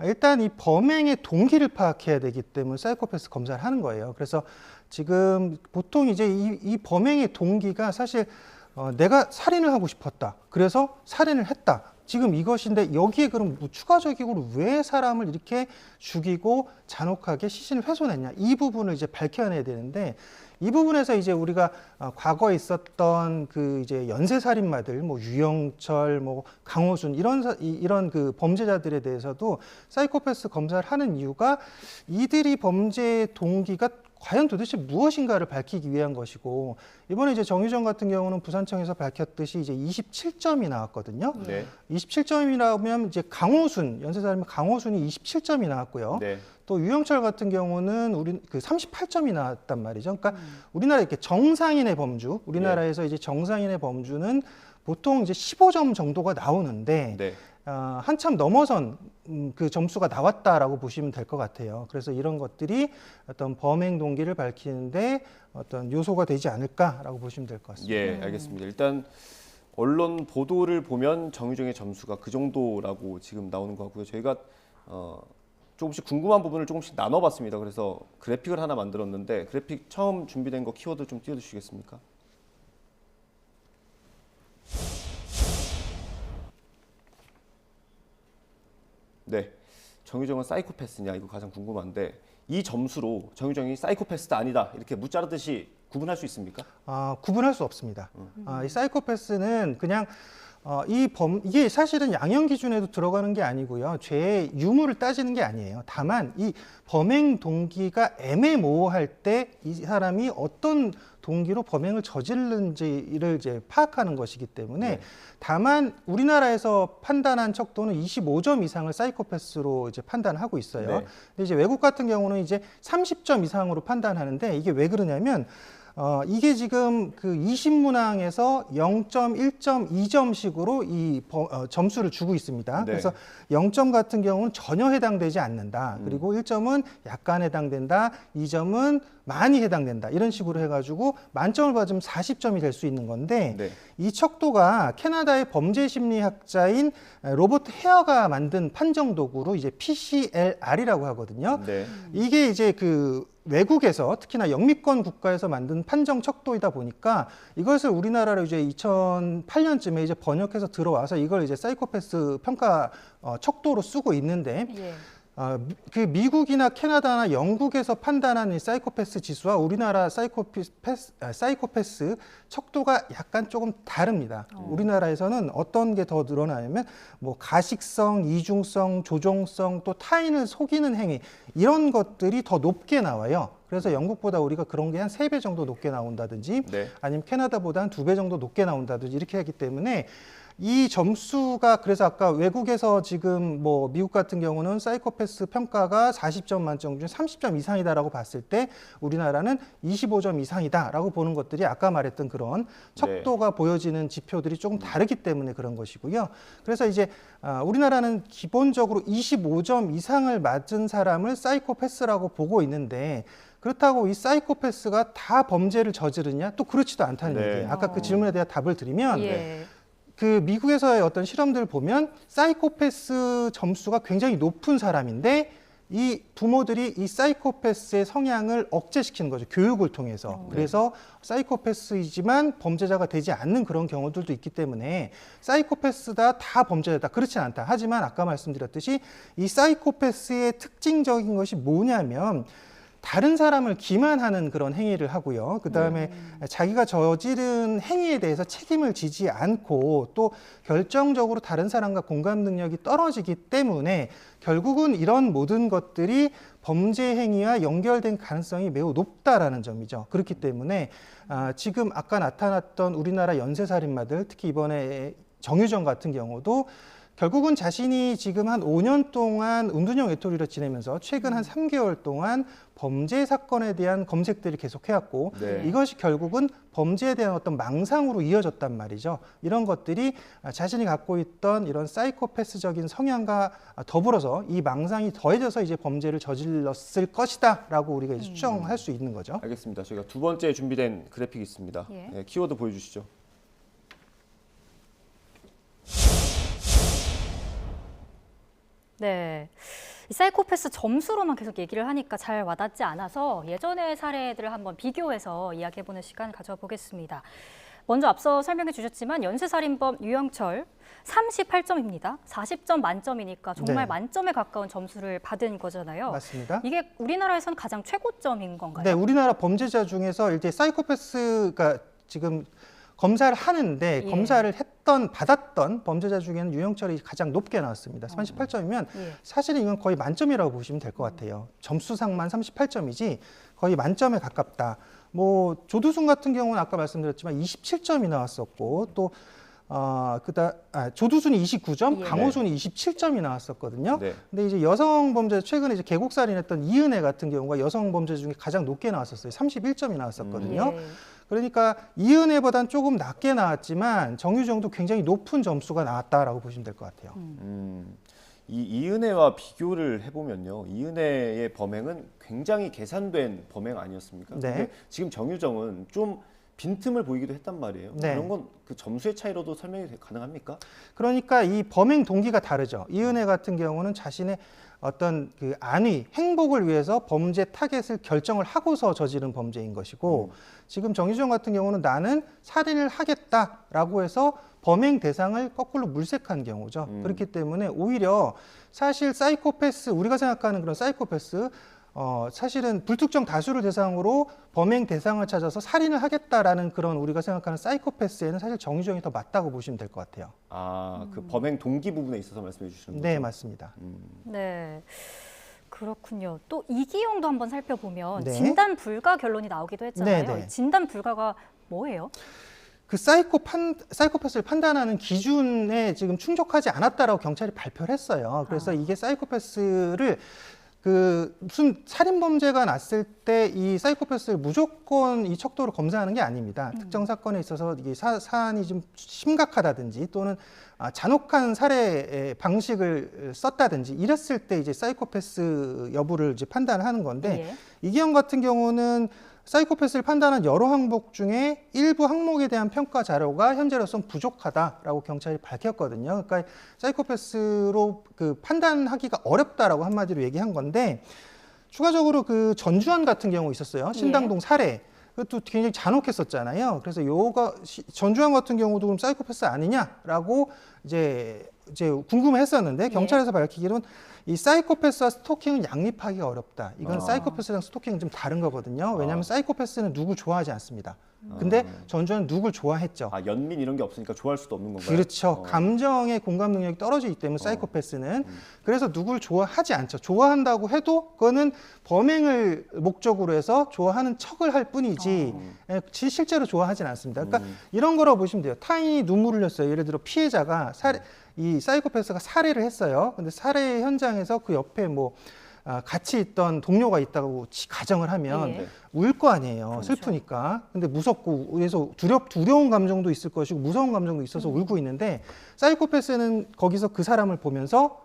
일단 이 범행의 동기를 파악해야 되기 때문에 사이코패스 검사를 하는 거예요. 그래서 지금 보통 이제 이 범행의 동기가 사실 내가 살인을 하고 싶었다. 그래서 살인을 했다. 지금 이것인데 여기에 그럼 추가적으로 왜 사람을 이렇게 죽이고 잔혹하게 시신을 훼손했냐. 이 부분을 이제 밝혀내야 되는데 이 부분에서 이제 우리가 과거에 있었던 그 이제 연쇄살인마들, 유영철, 강호순 이런 그 범죄자들에 대해서도 사이코패스 검사를 하는 이유가 이들이 범죄 동기가 과연 도대체 무엇인가를 밝히기 위한 것이고 이번에 이제 정유정 같은 경우는 부산청에서 밝혔듯이 이제 27점이 나왔거든요. 네. 27점이 나오면 이제 강호순 연쇄살인마 강호순이 27점이 나왔고요. 네. 또 유영철 같은 경우는 우리 그 38점이 나왔단 말이죠. 그러니까 우리나라 이렇게 정상인의 범주, 우리나라에서 이제 정상인의 범주는 보통 이제 15점 정도가 나오는데 네. 한참 넘어선 그 점수가 나왔다라고 보시면 될 것 같아요. 그래서 이런 것들이 어떤 범행 동기를 밝히는데 어떤 요소가 되지 않을까라고 보시면 될 것 같습니다. 예, 알겠습니다. 일단 언론 보도를 보면 정유정의 점수가 그 정도라고 지금 나오는 것 같고요. 저희가 조금씩 궁금한 부분을 조금씩 나눠봤습니다. 그래서 그래픽을 하나 만들었는데 그래픽 처음 준비된 거 키워드 좀 띄워주시겠습니까? 네, 정유정은 사이코패스냐 이거 가장 궁금한데 이 점수로 정유정이 사이코패스다 아니다 이렇게 무자르듯이 구분할 수 있습니까? 구분할 수 없습니다. 이 사이코패스는 그냥 이게 사실은 양형 기준에도 들어가는 게 아니고요. 죄의 유무를 따지는 게 아니에요. 다만 이 범행 동기가 애매모호할 때 이 사람이 어떤 동기로 범행을 저질른지를 이제 파악하는 것이기 때문에 네. 다만 우리나라에서 판단한 척도는 25점 이상을 사이코패스로 이제 판단하고 있어요. 네. 근데 이제 외국 같은 경우는 이제 30점 이상으로 판단하는데 이게 왜 그러냐면 이게 지금 그 20문항에서 0점, 1점, 2점씩으로 이 점수를 주고 있습니다. 네. 그래서 0점 같은 경우는 전혀 해당되지 않는다. 그리고 1점은 약간 해당된다. 2점은 많이 해당된다. 이런 식으로 해가지고 만점을 받으면 40점이 될 수 있는 건데 네. 이 척도가 캐나다의 범죄 심리학자인 로버트 헤어가 만든 판정 도구로 이제 PCLR이라고 하거든요. 네. 이게 이제 그 외국에서 특히나 영미권 국가에서 만든 판정 척도이다 보니까 이것을 우리나라로 이제 2008년쯤에 이제 번역해서 들어와서 이걸 이제 사이코패스 평가 척도로 쓰고 있는데 그 미국이나 캐나다나 영국에서 판단한 이 사이코패스 지수와 우리나라 사이코패스 척도가 약간 조금 다릅니다. 우리나라에서는 어떤 게 더 늘어나냐면 뭐 가식성, 이중성, 조종성, 또 타인을 속이는 행위 이런 것들이 더 높게 나와요. 그래서 영국보다 우리가 그런 게 한 3배 정도 높게 나온다든지 네. 아니면 캐나다보다 한 2배 정도 높게 나온다든지 이렇게 하기 때문에 이 점수가 그래서 아까 외국에서 지금 뭐 미국 같은 경우는 사이코패스 평가가 40점 만점 중 30점 이상이다라고 봤을 때 우리나라는 25점 이상이다라고 보는 것들이 아까 말했던 그런 척도가 보여지는 지표들이 조금 다르기 때문에 그런 것이고요. 그래서 이제 우리나라는 기본적으로 25점 이상을 맞은 사람을 사이코패스라고 보고 있는데 그렇다고 이 사이코패스가 다 범죄를 저지르냐? 또 그렇지도 않다는 네. 얘기예요. 아까 그 질문에 대한 답을 드리면 예. 그 미국에서의 어떤 실험들을 보면 사이코패스 점수가 굉장히 높은 사람인데 이 부모들이 이 사이코패스의 성향을 억제시키는 거죠. 교육을 통해서. 그래서 사이코패스이지만 범죄자가 되지 않는 그런 경우들도 있기 때문에 사이코패스다 다 범죄자다 그렇진 않다. 하지만 아까 말씀드렸듯이 이 사이코패스의 특징적인 것이 뭐냐면 다른 사람을 기만하는 그런 행위를 하고요. 그다음에 자기가 저지른 행위에 대해서 책임을 지지 않고 또 결정적으로 다른 사람과 공감 능력이 떨어지기 때문에 결국은 이런 모든 것들이 범죄 행위와 연결된 가능성이 매우 높다라는 점이죠. 그렇기 때문에 지금 아까 나타났던 우리나라 연쇄살인마들 특히 이번에 정유정 같은 경우도 결국은 자신이 지금 한 5년 동안 은둔형 외톨이로 지내면서 최근 한 3개월 동안 범죄 사건에 대한 검색들을 계속 해왔고 네. 이것이 결국은 범죄에 대한 어떤 망상으로 이어졌단 말이죠. 이런 것들이 자신이 갖고 있던 이런 사이코패스적인 성향과 더불어서 이 망상이 더해져서 이제 범죄를 저질렀을 것이다라고 우리가 이제 추정할 수 있는 거죠. 알겠습니다. 저희가 두 번째 준비된 그래픽이 있습니다. 예. 네, 키워드 보여주시죠. 네. 이 사이코패스 점수로만 계속 얘기를 하니까 잘 와닿지 않아서 예전의 사례들을 한번 비교해서 이야기해보는 시간 가져보겠습니다. 먼저 앞서 설명해 주셨지만 연쇄살인범 유영철 38점입니다. 40점 만점이니까 정말 네. 만점에 가까운 점수를 받은 거잖아요. 맞습니다. 이게 우리나라에서는 가장 최고점인 건가요? 네, 우리나라 범죄자 중에서 이제 사이코패스가 지금 검사를 하는데 예. 검사를 받았던 범죄자 중에는 유영철이 가장 높게 나왔습니다. 38점이면 예. 사실은 이건 거의 만점이라고 보시면 될 것 같아요. 점수상만 38점이지 거의 만점에 가깝다. 뭐 조두순 같은 경우는 아까 말씀드렸지만 27점이 나왔었고 또 조두순이 29점, 예. 강호순이 27점이 나왔었거든요. 네. 근데 이제 여성 범죄 최근에 이제 계곡살인했던 이은혜 같은 경우가 여성 범죄 중에 가장 높게 나왔었어요. 31점이 나왔었거든요. 예. 그러니까 이은혜보다는 조금 낮게 나왔지만 정유정도 굉장히 높은 점수가 나왔다라고 보시면 될 것 같아요. 이 이은혜와 비교를 해보면요. 이은혜의 범행은 굉장히 계산된 범행 아니었습니까? 네. 근데 지금 정유정은 좀 빈틈을 보이기도 했단 말이에요. 네. 그런 건 그 점수의 차이로도 설명이 가능합니까? 그러니까 이 범행 동기가 다르죠. 이은혜 같은 경우는 자신의 어떤 그 안위, 행복을 위해서 범죄 타겟을 결정을 하고서 저지른 범죄인 것이고 지금 정유정 같은 경우는 나는 살인을 하겠다라고 해서 범행 대상을 거꾸로 물색한 경우죠. 그렇기 때문에 오히려 사실 사이코패스, 우리가 생각하는 그런 사이코패스 사실은 불특정 다수를 대상으로 범행 대상을 찾아서 살인을 하겠다라는 그런 우리가 생각하는 사이코패스에는 사실 정유정이 더 맞다고 보시면 될 것 같아요. 아, 그 범행 동기 부분에 있어서 말씀해 주시는 거죠? 네, 맞습니다. 네. 그렇군요. 또 이기용도 한번 살펴보면 네. 진단 불가 결론이 나오기도 했잖아요. 네, 네. 진단 불가가 뭐예요? 그 사이코패스를 판단하는 기준에 지금 충족하지 않았다라고 경찰이 발표를 했어요. 그래서 이게 사이코패스를 무슨 살인 범죄가 났을 때 이 사이코패스를 무조건 이 척도로 검사하는 게 아닙니다. 특정 사건에 있어서 이게 사안이 좀 심각하다든지 또는 잔혹한 살해 방식을 썼다든지 이랬을 때 이제 사이코패스 여부를 이제 판단하는 건데 이기영 같은 경우는 사이코패스를 판단한 여러 항목 중에 일부 항목에 대한 평가 자료가 현재로서는 부족하다라고 경찰이 밝혔거든요. 그러니까 사이코패스로 판단하기가 어렵다라고 한마디로 얘기한 건데 추가적으로 그 전주환 같은 경우 있었어요. 신당동 살해. 그것도 굉장히 잔혹했었잖아요. 그래서 전주환 같은 경우도 그럼 사이코패스 아니냐라고 이제 궁금해했었는데 경찰에서 밝히기로는 이 사이코패스와 스토킹은 양립하기가 어렵다. 이건 사이코패스랑 스토킹은 좀 다른 거거든요. 왜냐하면 사이코패스는 누구 좋아하지 않습니다. 근데 전주환은 누굴 좋아했죠. 연민 이런 게 없으니까 좋아할 수도 없는 건가요? 그렇죠. 감정의 공감 능력이 떨어지기 때문에 사이코패스는 그래서 누굴 좋아하지 않죠. 좋아한다고 해도 그거는 범행을 목적으로 해서 좋아하는 척을 할 뿐이지 실제로 좋아하진 않습니다. 그러니까 이런 거라고 보시면 돼요. 타인이 눈물을 흘렸어요. 예를 들어 피해자가 이 사이코패스가 살해를 했어요. 근데 살해 현장에서 그 옆에 같이 있던 동료가 있다고 가정을 하면 울 거 아니에요. 그렇죠. 슬프니까. 근데 무섭고 그래서 두려운 감정도 있을 것이고 무서운 감정도 있어서 울고 있는데 사이코패스는 거기서 그 사람을 보면서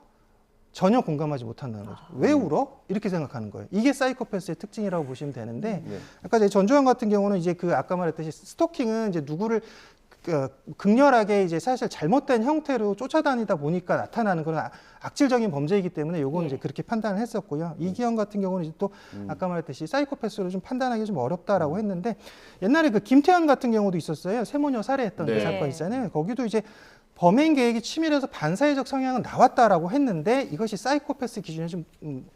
전혀 공감하지 못한다는 거죠. 왜 울어? 이렇게 생각하는 거예요. 이게 사이코패스의 특징이라고 보시면 되는데 아까 이제 전주환 같은 경우는 이제 아까 말했듯이 스토킹은 이제 누구를 극렬하게 이제 사실 잘못된 형태로 쫓아다니다 보니까 나타나는 그런 악질적인 범죄이기 때문에 요거는 이제 그렇게 판단을 했었고요. 이기영 같은 경우는 이제 또 아까 말했듯이 사이코패스로 좀 판단하기 좀 어렵다라고 했는데 옛날에 그 김태현 같은 경우도 있었어요. 세모녀 살해했던 그 사건 있잖아요. 거기도 이제 범행 계획이 치밀해서 반사회적 성향은 나왔다라고 했는데 이것이 사이코패스 기준에 좀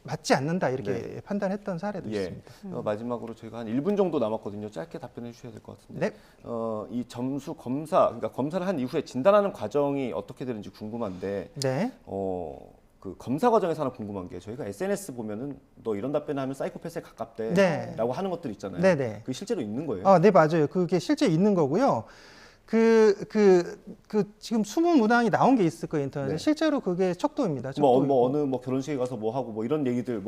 맞지 않는다 이렇게 판단했던 사례도 있습니다. 마지막으로 저희가 한 1분 정도 남았거든요. 짧게 답변해 주셔야 될 것 같은데. 이 점수 검사, 그러니까 검사를 한 이후에 진단하는 과정이 어떻게 되는지 궁금한데. 그 검사 과정에서 하나 궁금한 게 저희가 SNS 보면은 너 이런 답변하면 사이코패스에 가깝대라고 하는 것들 있잖아요. 그게 실제로 있는 거예요? 네, 맞아요. 그게 실제 있는 거고요. 지금 숨은 문항이 나온 게 있을 거예요, 인터넷에. 실제로 그게 척도입니다. 어느 결혼식에 가서 하고 이런 얘기들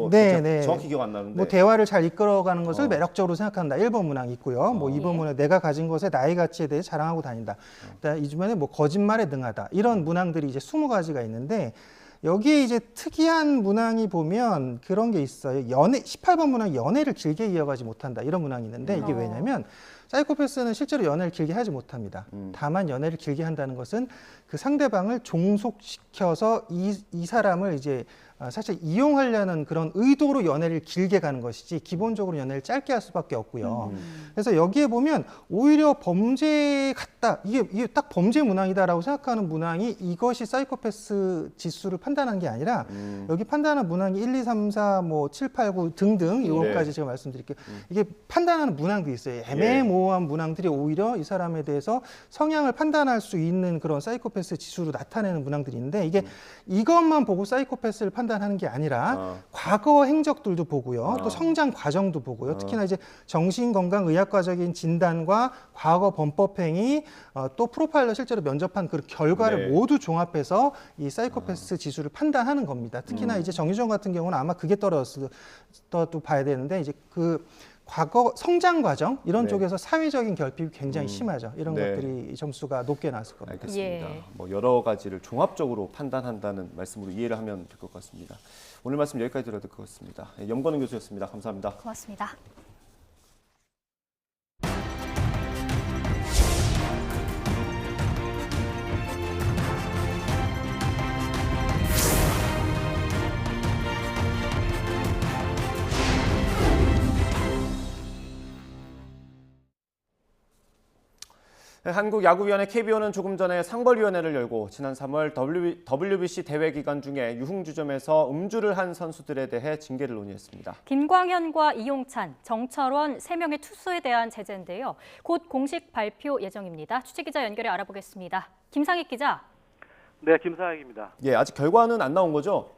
정확히 기억 안 나는데. 대화를 잘 이끌어가는 것을 매력적으로 생각한다. 1번 문항이 있고요. 2번 문항 내가 가진 것의 나의 가치에 대해 자랑하고 다닌다. 이 주변에 거짓말에 능하다. 이런 문항들이 이제 20가지가 있는데 여기에 이제 특이한 문항이 보면 그런 게 있어요. 18번 문항 연애를 길게 이어가지 못한다. 이런 문항이 있는데 이게 왜냐면 사이코패스는 실제로 연애를 길게 하지 못합니다. 다만 연애를 길게 한다는 것은 그 상대방을 종속시켜서 이 사람을 이제 사실 이용하려는 그런 의도로 연애를 길게 가는 것이지 기본적으로 연애를 짧게 할 수밖에 없고요. 그래서 여기에 보면 오히려 범죄 같다. 이게 딱 범죄 문항이다라고 생각하는 문항이 이것이 사이코패스 지수를 판단한 게 아니라 여기 판단하는 문항이 1, 2, 3, 4, 7, 8, 9 등등 이것까지 제가 말씀드릴게요. 이게 판단하는 문항도 있어요. 애매모호한 문항들이 오히려 이 사람에 대해서 성향을 판단할 수 있는 그런 사이코패스 지수로 나타내는 문항들이 있는데 이것만 보고 사이코패스를 판단하는 게 아니라 과거 행적들도 보고요. 또 성장 과정도 보고요. 특히나 이제 정신건강의학과적인 진단과 과거 범법행위 또 프로파일러 실제로 면접한 그 결과를 모두 종합해서 이 사이코패스 지수를 판단하는 겁니다. 특히나 이제 정유정 같은 경우는 아마 그게 떨어졌을 또 봐야 되는데 이제 그 과거 성장 과정 이런 쪽에서 사회적인 결핍이 굉장히 심하죠. 이런 것들이 점수가 높게 나왔을 겁니다. 알겠습니다. 여러 가지를 종합적으로 판단한다는 말씀으로 이해를 하면 될 것 같습니다. 오늘 말씀 여기까지 드려야 될 것 같습니다. 염건웅 교수였습니다. 감사합니다. 고맙습니다. 한국야구위원회 KBO는 조금 전에 상벌위원회를 열고 지난 3월 WBC 대회 기간 중에 유흥주점에서 음주를 한 선수들에 대해 징계를 논의했습니다. 김광현과 이용찬, 정철원 3명의 투수에 대한 제재인데요. 곧 공식 발표 예정입니다. 취재기자 연결해 알아보겠습니다. 김상익 기자. 네, 김상익입니다. 예, 아직 결과는 안 나온 거죠?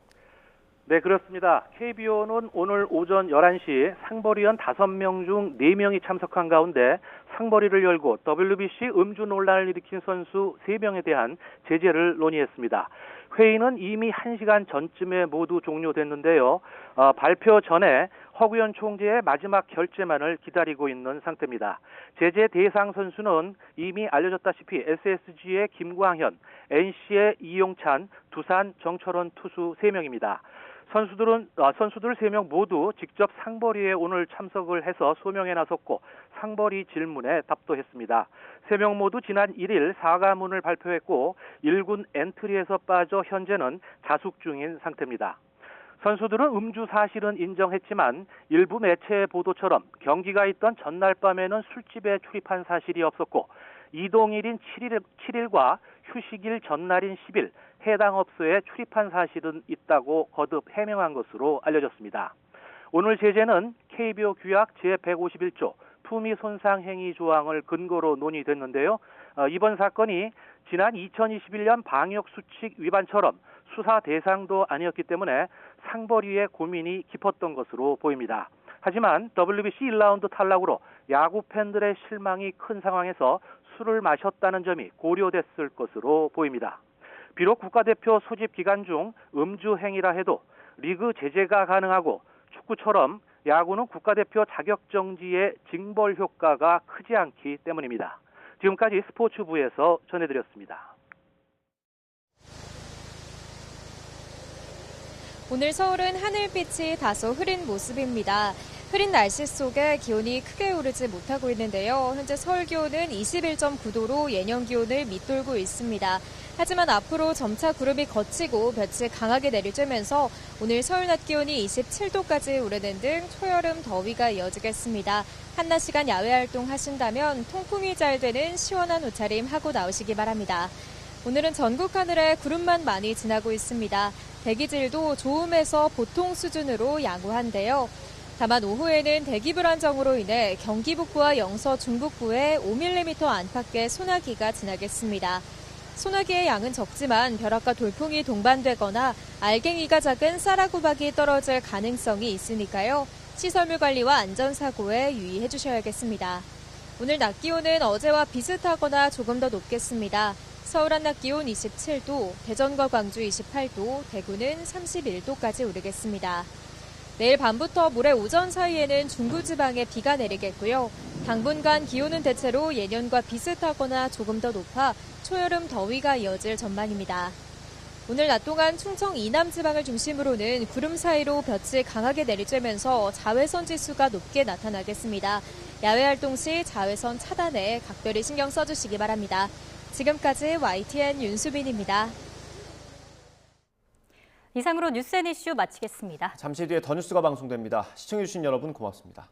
네, 그렇습니다. KBO는 오늘 오전 11시 상벌위원 5명 중 4명이 참석한 가운데 상벌위를 열고 WBC 음주 논란을 일으킨 선수 3명에 대한 제재를 논의했습니다. 회의는 이미 1시간 전쯤에 모두 종료됐는데요. 발표 전에 허구현 총재의 마지막 결재만을 기다리고 있는 상태입니다. 제재 대상 선수는 이미 알려졌다시피 SSG의 김광현, NC의 이용찬, 두산 정철원 투수 3명입니다. 선수들 3명 모두 직접 상벌위에 오늘 참석을 해서 소명에 나섰고 상벌위 질문에 답도 했습니다. 3명 모두 지난 1일 사과문을 발표했고 1군 엔트리에서 빠져 현재는 자숙 중인 상태입니다. 선수들은 음주 사실은 인정했지만 일부 매체의 보도처럼 경기가 있던 전날 밤에는 술집에 출입한 사실이 없었고 이동일인 7일과 휴식일 전날인 10일 해당 업소에 출입한 사실은 있다고 거듭 해명한 것으로 알려졌습니다. 오늘 제재는 KBO 규약 제151조 품위 손상 행위 조항을 근거로 논의됐는데요. 이번 사건이 지난 2021년 방역 수칙 위반처럼 수사 대상도 아니었기 때문에 상벌위의 고민이 깊었던 것으로 보입니다. 하지만 WBC 1라운드 탈락으로 야구 팬들의 실망이 큰 상황에서 술을 마셨다는 점이 고려됐을 것으로 보입니다. 비록 국가대표 소집 기간 중 음주 행위라 해도 리그 제재가 가능하고 축구처럼 야구는 국가대표 자격정지의 징벌 효과가 크지 않기 때문입니다. 지금까지 스포츠부에서 전해드렸습니다. 오늘 서울은 하늘빛이 다소 흐린 모습입니다. 흐린 날씨 속에 기온이 크게 오르지 못하고 있는데요. 현재 서울 기온은 21.9도로 예년 기온을 밑돌고 있습니다. 하지만 앞으로 점차 구름이 걷히고 볕이 강하게 내리쬐면서 오늘 서울 낮 기온이 27도까지 오르는 등 초여름 더위가 이어지겠습니다. 한낮 시간 야외 활동하신다면 통풍이 잘 되는 시원한 옷차림 하고 나오시기 바랍니다. 오늘은 전국 하늘에 구름만 많이 지나고 있습니다. 대기질도 좋음에서 보통 수준으로 양호한데요. 다만 오후에는 대기 불안정으로 인해 경기 북부와 영서 중북부에 5mm 안팎의 소나기가 지나겠습니다. 소나기의 양은 적지만 벼락과 돌풍이 동반되거나 알갱이가 작은 쌀아구박이 떨어질 가능성이 있으니까요. 시설물 관리와 안전사고에 유의해 주셔야겠습니다. 오늘 낮 기온은 어제와 비슷하거나 조금 더 높겠습니다. 서울 한낮 기온 27도, 대전과 광주 28도, 대구는 31도까지 오르겠습니다. 내일 밤부터 모레 오전 사이에는 중부지방에 비가 내리겠고요. 당분간 기온은 대체로 예년과 비슷하거나 조금 더 높아 초여름 더위가 이어질 전망입니다. 오늘 낮 동안 충청 이남 지방을 중심으로는 구름 사이로 볕이 강하게 내리쬐면서 자외선 지수가 높게 나타나겠습니다. 야외 활동 시 자외선 차단에 각별히 신경 써주시기 바랍니다. 지금까지 YTN 윤수빈입니다. 이상으로 뉴스 앤 이슈 마치겠습니다. 잠시 뒤에 더 뉴스가 방송됩니다. 시청해주신 여러분 고맙습니다.